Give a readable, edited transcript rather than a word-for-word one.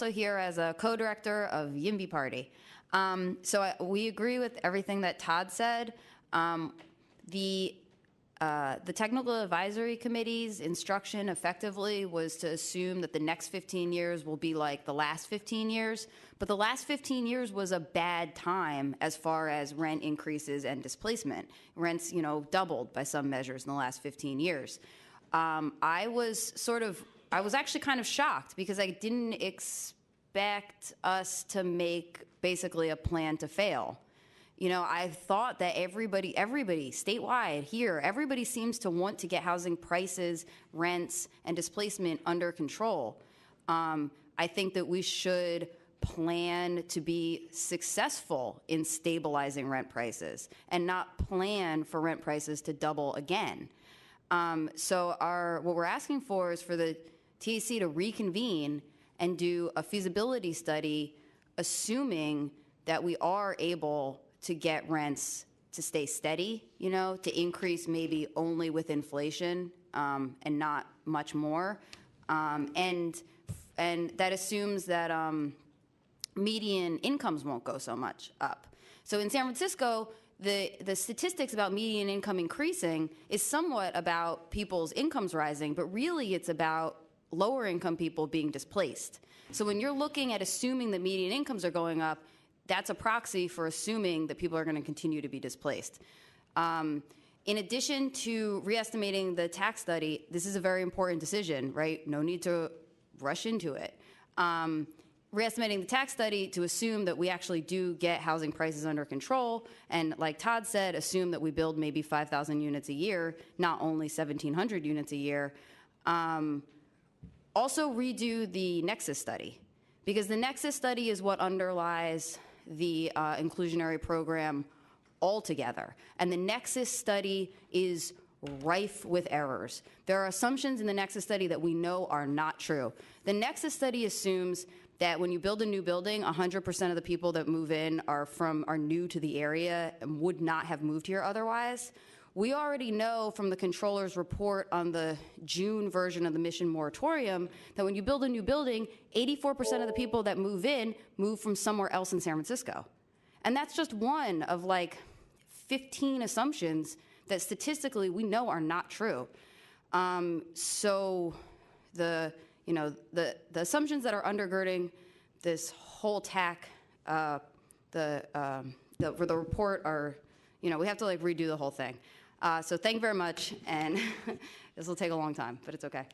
also here as a co-director of YIMBY Party. We agree with everything that Todd said. The Technical Advisory Committee's instruction effectively was to assume that the next 15 years will be like the last 15 years, but the last 15 years was a bad time as far as rent increases and displacement. Rents, doubled by some measures in the last 15 years. I was actually kind of shocked because I didn't expect us to make basically a plan to fail. I thought that everybody statewide here, everybody seems to want to get housing prices, rents, and displacement under control. I think that we should plan to be successful in stabilizing rent prices and not plan for rent prices to double again. What we're asking for is for the TAC to reconvene and do a feasibility study, assuming that we are able to get rents to stay steady, to increase maybe only with inflation and not much more. And that assumes that median incomes won't go so much up. So in San Francisco, the statistics about median income increasing is somewhat about people's incomes rising, but really it's about lower income people being displaced. So when you're looking at assuming that median incomes are going up, that's a proxy for assuming that people are going to continue to be displaced. In addition to re-estimating the TAC study, this is a very important decision, right? No need to rush into it. Re-estimating the TAC study to assume that we actually do get housing prices under control, and like Todd said, assume that we build maybe 5,000 units a year, not only 1,700 units a year. Also redo the Nexus study, because the Nexus study is what underlies the inclusionary program altogether. And the Nexus study is rife with errors. There are assumptions in the Nexus study that we know are not true. The Nexus study assumes that when you build a new building, 100% of the people that move in are new to the area and would not have moved here otherwise. We already know from the controller's report on the June version of the mission moratorium that when you build a new building, 84% of the people that move in move from somewhere else in San Francisco. And that's just one of like 15 assumptions that statistically we know are not true. So the assumptions that are undergirding this whole TAC, for the report are, we have to like redo the whole thing. So thank you very much, and this will take a long time, but it's okay.